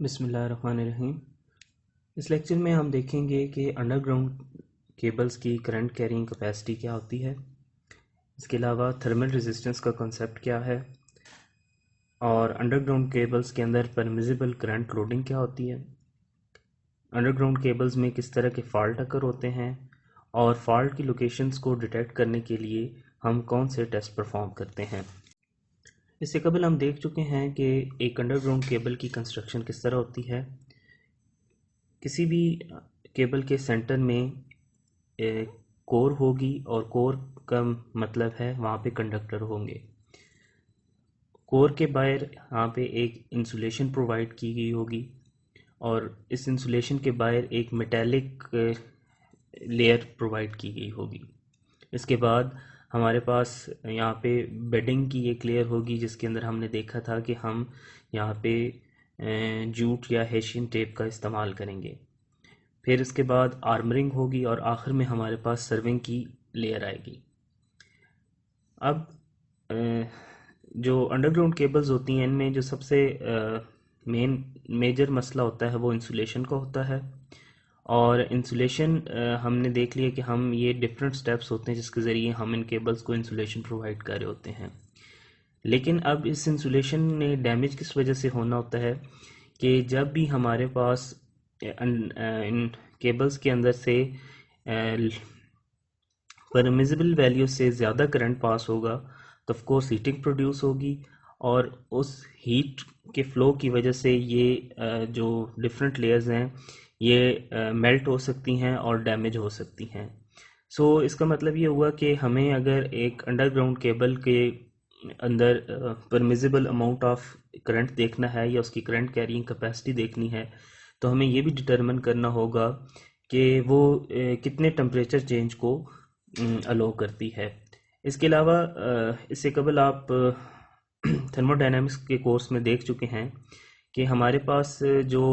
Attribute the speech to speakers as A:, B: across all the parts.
A: बिस्मिल्लाहिर्रहमानिर्रहीम। इस लेक्चर में हम देखेंगे कि अंडरग्राउंड केबल्स की करंट कैरिंग कैपेसिटी क्या होती है। इसके अलावा थर्मल रेजिस्टेंस का कॉन्सेप्ट क्या है और अंडरग्राउंड केबल्स के अंदर परमिसिबल करंट लोडिंग क्या होती है। अंडरग्राउंड केबल्स में किस तरह के फॉल्ट अकर होते हैं और फॉल्ट की लोकेशंस को डिटेक्ट करने के लिए हम कौन से टेस्ट परफॉर्म करते हैं। इससे कबल हम देख चुके हैं कि एक अंडरग्राउंड केबल की कंस्ट्रक्शन किस तरह होती है। किसी भी केबल के सेंटर में कोर होगी और कोर का मतलब है वहाँ पे कंडक्टर होंगे। कोर के बाहर यहाँ पे एक इंसुलेशन प्रोवाइड की गई होगी और इस इंसुलेशन के बाहर एक मेटेलिक लेयर प्रोवाइड की गई होगी। इसके बाद हमारे पास यहाँ पे बेडिंग की एक लेयर होगी जिसके अंदर हमने देखा था कि हम यहाँ पे जूट या हेशियन टेप का इस्तेमाल करेंगे। फिर इसके बाद आर्मरिंग होगी और आखिर में हमारे पास सर्विंग की लेयर आएगी। अब जो अंडरग्राउंड केबल्स होती हैं इनमें जो सबसे मेजर मसला होता है वो इंसुलेशन का होता है। और इंसुलेशन हमने देख लिया कि हम ये डिफरेंट स्टेप्स होते हैं जिसके ज़रिए हम इन केबल्स को इंसुलेशन प्रोवाइड कर रहे होते हैं। लेकिन अब इस इंसुलेशन में डैमेज किस वजह से होना होता है कि जब भी हमारे पास इन केबल्स के अंदर से परमिसिबल वैल्यू से ज़्यादा करंट पास होगा तो ऑफ कोर्स हीटिंग प्रोड्यूस होगी और उस हीट के फ्लो की वजह से ये जो डिफरेंट लेयर्स हैं ये मेल्ट हो सकती हैं और डैमेज हो सकती हैं। सो इसका मतलब ये हुआ कि हमें अगर एक अंडरग्राउंड केबल के अंदर परमिसिबल अमाउंट ऑफ करंट देखना है या उसकी करंट कैरिंग कैपेसिटी देखनी है तो हमें ये भी डिटरमिन करना होगा कि वो कितने टेम्परेचर चेंज को अलो करती है। इसके अलावा इससे कबल आप थर्मोडायनामिक्स के कोर्स में देख चुके हैं कि हमारे पास जो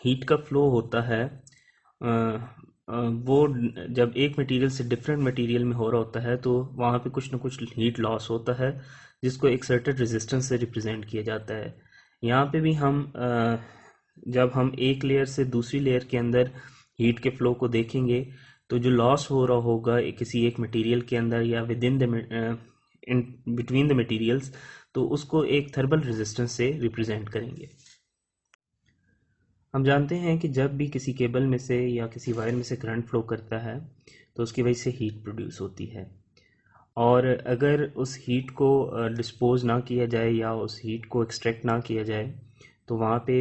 A: हीट का फ्लो होता है वो जब एक मटेरियल से डिफरेंट मटेरियल में हो रहा होता है तो वहाँ पे कुछ ना कुछ हीट लॉस होता है जिसको एक सर्टेन रेजिस्टेंस से रिप्रेजेंट किया जाता है। यहाँ पे भी हम जब हम एक लेयर से दूसरी लेयर के अंदर हीट के फ्लो को देखेंगे तो जो लॉस हो रहा होगा किसी एक मटेरियल के अंदर या with in the in between the materials तो उसको एक थर्मल रेजिस्टेंस से रिप्रेजेंट करेंगे। हम जानते हैं कि जब भी किसी केबल में से या किसी वायर में से करंट फ्लो करता है तो उसकी वजह से हीट प्रोड्यूस होती है और अगर उस हीट को डिस्पोज ना किया जाए या उस हीट को एक्सट्रैक्ट ना किया जाए तो वहाँ पे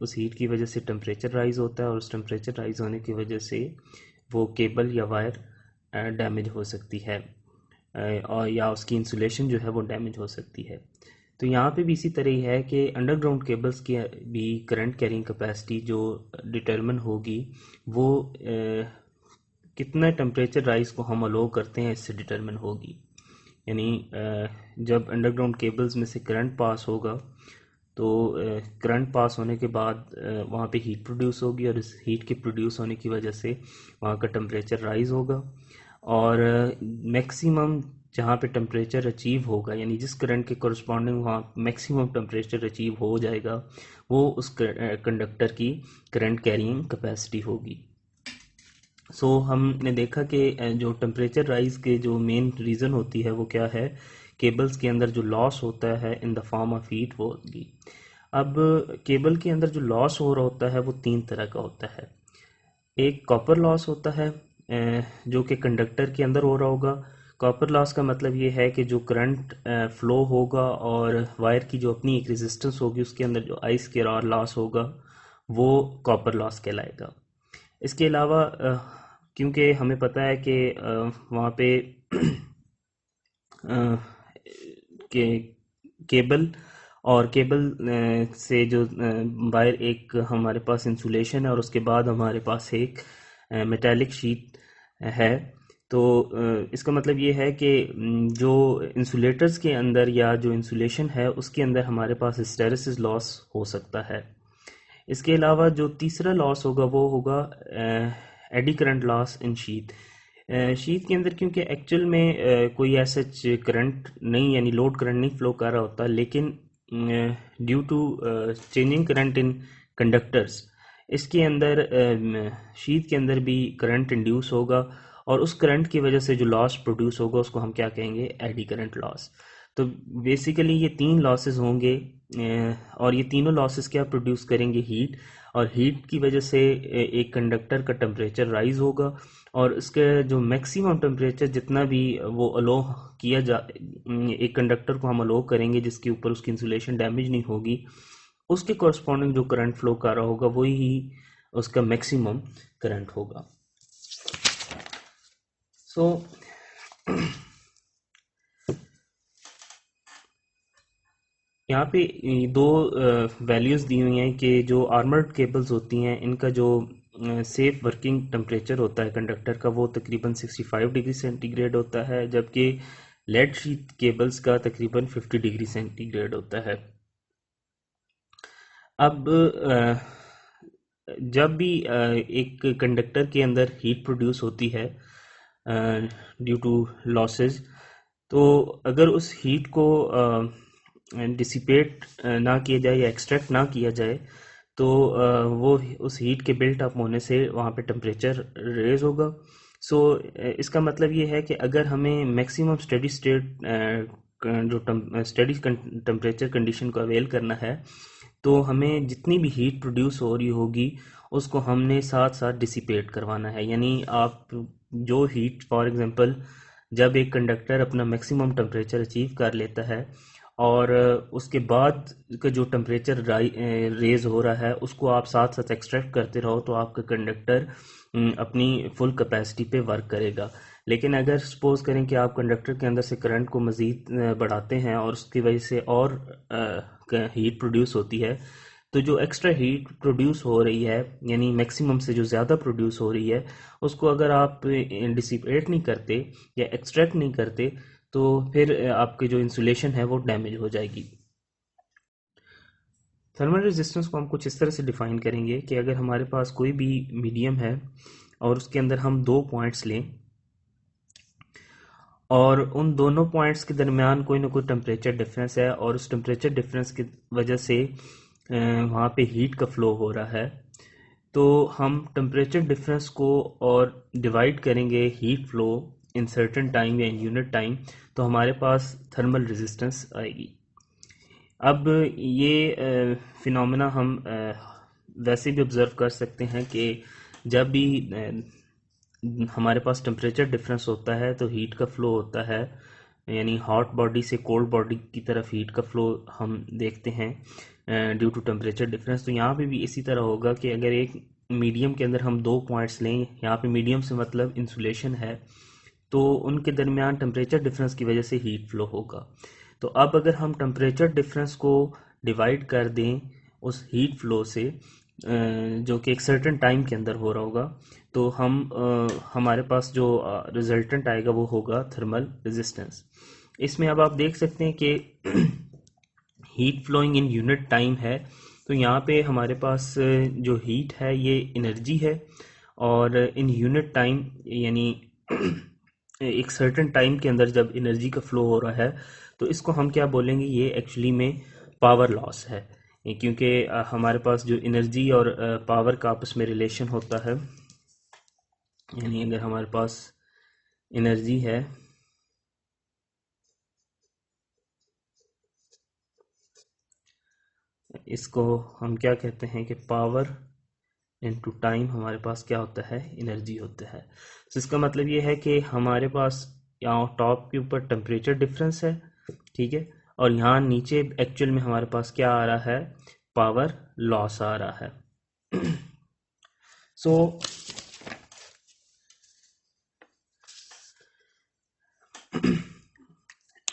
A: उस हीट की वजह से टेम्परेचर राइज होता है और उस टेम्परेचर राइज होने की वजह से वो केबल या वायर डैमेज हो सकती है और या उसकी इंसुलेशन जो है वो डैमेज हो सकती है। तो यहाँ पे भी इसी तरह ही है कि अंडरग्राउंड केबल्स की भी करंट कैरिंग कैपेसिटी जो डिटरमिन होगी वो कितना टेम्परेचर राइज को हम अलो करते हैं इससे डिटरमिन होगी। यानी जब अंडरग्राउंड केबल्स में से करंट पास होगा तो करंट पास होने के बाद वहाँ पे हीट प्रोड्यूस होगी और इस हीट के प्रोड्यूस होने की वजह से वहाँ का टेम्परेचर राइज होगा और मैक्सिमम जहाँ पे टेम्परेचर अचीव होगा यानी जिस करंट के कॉरस्पॉन्डिंग वहाँ मैक्सिमम टेम्परेचर अचीव हो जाएगा वो उस कंडक्टर की करंट कैरिंग कैपेसिटी होगी। सो हमने देखा कि जो टेम्परेचर राइज के जो मेन रीज़न होती है वो क्या है, केबल्स के अंदर जो लॉस होता है in the form of heat वो होगी। अब केबल के अंदर जो लॉस हो रहा होता है वो तीन तरह का होता है। एक कॉपर लॉस होता है जो कि कंडक्टर के अंदर हो रहा होगा। कॉपर लॉस का मतलब ये है कि जो करंट फ्लो होगा और वायर की जो अपनी एक रेजिस्टेंस होगी उसके अंदर जो आइस के रॉ लॉस होगा वो कॉपर लॉस कहलाएगा। इसके अलावा क्योंकि हमें पता है कि वहाँ पे के केबल और केबल से जो वायर एक हमारे पास इंसुलेशन है और उसके बाद हमारे पास एक मेटालिक शीट है। तो इसका मतलब ये है कि जो इंसुलेटर्स के अंदर या जो इंसुलेशन है उसके अंदर हमारे पास हिस्टेरेसिस लॉस हो सकता है। इसके अलावा जो तीसरा लॉस होगा वो होगा eddy current loss in sheet. Sheet के अंदर क्योंकि एक्चुअल में कोई ऐसा करंट नहीं यानी लोड करंट नहीं फ्लो कर रहा होता लेकिन due to changing current in conductors, इसके अंदर शीट के अंदर भी करंट इंड्यूस होगा और उस करंट की वजह से जो लॉस प्रोड्यूस होगा उसको हम क्या कहेंगे, एडी करंट लॉस। तो बेसिकली ये तीन लॉसेस होंगे और ये तीनों लॉसेस क्या प्रोड्यूस करेंगे, हीट। और हीट की वजह से एक कंडक्टर का टेम्परेचर राइज होगा और इसके जो मैक्सिमम टेम्परेचर जितना भी वो अलो किया जा, एक कंडक्टर को हम अलो करेंगे जिसके ऊपर उसकी इंसुलेशन डैमेज नहीं होगी, उसके कॉरस्पॉन्डिंग जो करंट फ्लो कर रहा होगा वही ही उसका मैक्सिमम करंट होगा। सो यहाँ पे दो वैल्यूज़ दी हुई हैं कि जो आर्मर्ड केबल्स होती हैं इनका जो सेफ वर्किंग टेम्परेचर होता है कंडक्टर का वो तकरीबन 65 डिग्री सेंटीग्रेड होता है, जबकि लेड शीट केबल्स का तकरीबन 50 डिग्री सेंटीग्रेड होता है। अब जब भी एक कंडक्टर के अंदर हीट प्रोड्यूस होती है ड्यू टू लॉसेस, तो अगर उस हीट को डिसिपेट ना किया जाए या एक्सट्रैक्ट ना किया जाए तो वो उस हीट के बिल्ट अप होने से वहाँ पे टेम्परेचर रेज होगा। सो इसका मतलब ये है कि अगर हमें मैक्सिमम स्टेडी स्टेट जो स्टेडी टेम्परेचर कंडीशन को अवेल करना है तो हमें जितनी भी हीट प्रोड्यूस हो रही होगी उसको हमने साथ साथ डिसिपेट करवाना है। यानी आप जो हीट फॉर एग्जांपल जब एक कंडक्टर अपना मैक्सिमम टेम्परेचर अचीव कर लेता है और उसके बाद का जो टेम्परेचर रेज हो रहा है उसको आप साथ साथ एक्सट्रैक्ट करते रहो तो आपका कंडक्टर अपनी फुल कैपेसिटी पे वर्क करेगा। लेकिन अगर सपोज करें कि आप कंडक्टर के अंदर से करंट को मज़ीद बढ़ाते हैं और उसकी वजह से और हीट प्रोड्यूस होती है, तो जो एक्स्ट्रा हीट प्रोड्यूस हो रही है यानी मैक्सिमम से जो ज़्यादा प्रोड्यूस हो रही है उसको अगर आप डिसिपेट नहीं करते या एक्सट्रैक्ट नहीं करते तो फिर आपके जो इंसुलेशन है वो डैमेज हो जाएगी। थर्मल रेजिस्टेंस को हम कुछ इस तरह से डिफाइन करेंगे कि अगर हमारे पास कोई भी मीडियम है और उसके अंदर हम दो पॉइंट्स लें और उन दोनों पॉइंट्स के दरमियान कोई ना कोई टेम्परेचर डिफरेंस है और उस टेम्परेचर डिफरेंस की वजह से वहाँ पे हीट का फ्लो हो रहा है, तो हम टेम्परेचर डिफरेंस को और डिवाइड करेंगे heat flow in certain time या इन यूनिट टाइम, तो हमारे पास थर्मल रेजिस्टेंस आएगी। अब ये फिनोमेना हम वैसे भी ऑब्ज़र्व कर सकते हैं कि जब भी हमारे पास टेम्परेचर डिफरेंस होता है तो हीट का फ्लो होता है, यानी हॉट बॉडी से कोल्ड बॉडी की तरफ हीट का फ्लो हम देखते हैं ड्यू टू टेम्परेचर डिफरेंस। तो यहाँ पे भी इसी तरह होगा कि अगर एक मीडियम के अंदर हम दो पॉइंट्स लें, यहाँ पे मीडियम से मतलब इंसुलेशन है, तो उनके दरमियान टेम्परेचर डिफरेंस की वजह से हीट फ्लो होगा। तो अब अगर हम टेम्परेचर डिफरेंस को डिवाइड कर दें उस हीट फ्लो से जो कि एक सर्टेन टाइम के अंदर हो रहा होगा, तो हमारे पास जो रिजल्टेंट आएगा वो होगा थर्मल रेजिस्टेंस। इसमें अब आप देख सकते हैं कि heat flowing in unit time है, तो यहाँ पे हमारे पास जो हीट है ये एनर्जी है और इन यूनिट टाइम यानी एक सर्टेन टाइम के अंदर जब एनर्जी का फ्लो हो रहा है तो इसको हम क्या बोलेंगे, ये एक्चुअली में पावर लॉस है। क्योंकि हमारे पास जो एनर्जी और पावर का आपस में रिलेशन होता है, यानी अगर हमारे पास एनर्जी है इसको हम क्या कहते हैं कि पावर इनटू टाइम हमारे पास क्या होता है, एनर्जी होता है। तो इसका मतलब ये है कि हमारे पास यहाँ टॉप के ऊपर टेम्परेचर डिफरेंस है, ठीक है, और यहाँ नीचे एक्चुअल में हमारे पास क्या आ रहा है, पावर लॉस आ रहा है। सो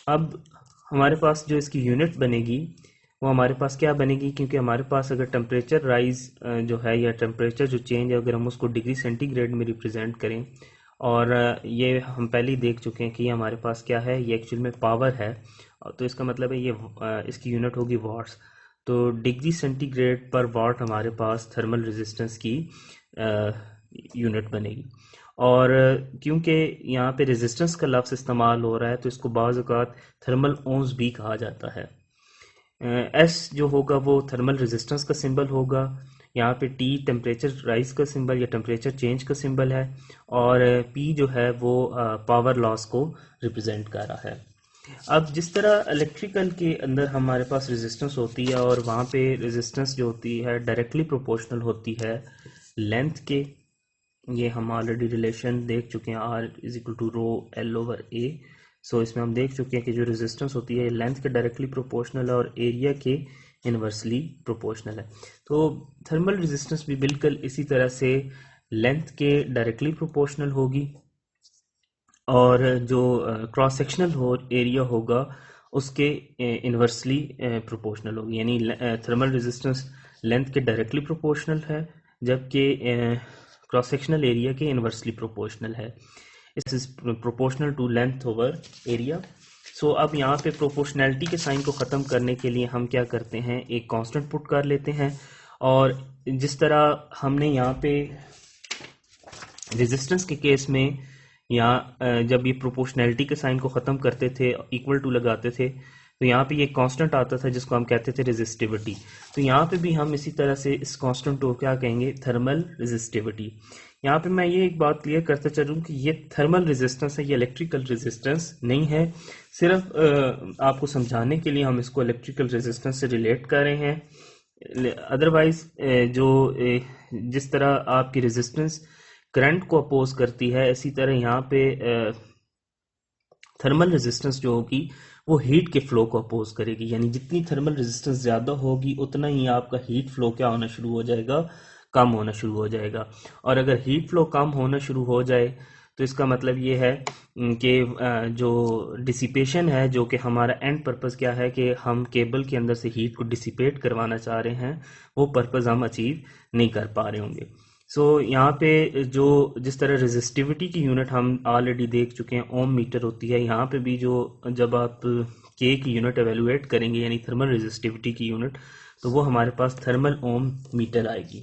A: अब हमारे पास जो इसकी यूनिट बनेगी वो हमारे पास क्या बनेगी, क्योंकि हमारे पास अगर टेम्परेचर राइज जो है या टेम्परेचर जो चेंज है अगर हम उसको डिग्री सेंटीग्रेड में रिप्रेजेंट करें, और ये हम पहले ही देख चुके हैं कि ये हमारे पास क्या है, ये एक्चुअल में पावर है, तो इसका मतलब है ये इसकी यूनिट होगी वाट्स। तो डिग्री सेंटीग्रेड पर वाट हमारे पास थर्मल रेजिस्टेंस की यूनिट बनेगी। और क्योंकि यहाँ पे रेजिस्टेंस का लफ्ज़ इस्तेमाल हो रहा है तो इसको बाज़ औक़ात थर्मल ओम्स भी कहा जाता है। एस जो होगा वो थर्मल रेजिस्टेंस का सिंबल होगा। यहाँ पे टी टेम्परेचर राइज का सिंबल या टेम्परेचर चेंज का सिंबल है, और पी जो है वो पावर लॉस को रिप्रेजेंट कर रहा है। अब जिस तरह इलेक्ट्रिकल के अंदर हमारे पास रेजिस्टेंस होती है और वहाँ पे रेजिस्टेंस जो होती है डायरेक्टली प्रोपोर्शनल होती है लेंथ के, ये हम ऑलरेडी रिलेशन देख चुके हैं, R is equal to rho L over A। So इसमें हम देख चुके हैं कि जो रेजिस्टेंस होती है लेंथ के डायरेक्टली प्रोपोर्शनल है और एरिया के इन्वर्सली प्रोपोर्शनल है। तो थर्मल रेजिस्टेंस भी बिल्कुल इसी तरह से लेंथ के डायरेक्टली प्रोपोर्शनल होगी, और जो क्रॉस सेक्शनल एरिया होगा उसके इन्वर्सली प्रोपोर्शनल होगी। यानी थर्मल रेजिस्टेंस लेंथ के डायरेक्टली प्रोपोर्शनल है, जबकि क्रॉस सेक्शनल एरिया के इन्वर्सली प्रोपोर्शनल है। It is proportional to length over area. So अब यहाँ पे प्रोपोर्शनैलिटी के साइन को ख़त्म करने के लिए हम क्या करते हैं, एक कांस्टेंट पुट कर लेते हैं। और जिस तरह हमने यहाँ पे रेजिस्टेंस के केस में यहाँ जब ये प्रोपोर्शनैलिटी के साइन को ख़त्म करते थे, इक्वल टू लगाते थे, तो यहाँ पे ये कांस्टेंट आता था जिसको हम कहते थे रेजिस्टिविटी। तो यहाँ पे भी हम इसी तरह से इस कांस्टेंट को क्या कहेंगे, थर्मल रेजिस्टिविटी। यहाँ पे मैं ये एक बात क्लियर करता चलूँ कि ये थर्मल रेजिस्टेंस है, ये इलेक्ट्रिकल रेजिस्टेंस नहीं है। सिर्फ आपको समझाने के लिए हम इसको इलेक्ट्रिकल रेजिस्टेंस से रिलेट कर रहे हैं। अदरवाइज जो जिस तरह आपकी रेजिस्टेंस करंट को अपोज करती है, इसी तरह यहाँ पे थर्मल रेजिस्टेंस जो होगी वो हीट के फ्लो को अपोज करेगी। यानी जितनी थर्मल रेजिस्टेंस ज़्यादा होगी उतना ही आपका हीट फ्लो क्या होना शुरू हो जाएगा, कम होना शुरू हो जाएगा। और अगर हीट फ्लो कम होना शुरू हो जाए तो इसका मतलब ये है कि जो डिसिपेशन है, जो कि हमारा एंड पर्पस क्या है कि हम केबल के अंदर से हीट को डिसिपेट करवाना चाह रहे हैं, वो पर्पस हम अचीव नहीं कर पा रहे होंगे। सो यहाँ पे जो जिस तरह रेजिस्टिविटी की यूनिट हम ऑलरेडी देख चुके हैं ओम मीटर होती है, यहाँ पे भी जो जब आप के की यूनिट एवेलुएट करेंगे यानी थर्मल रेजिस्टिविटी की यूनिट, तो वो हमारे पास थर्मल ओम मीटर आएगी।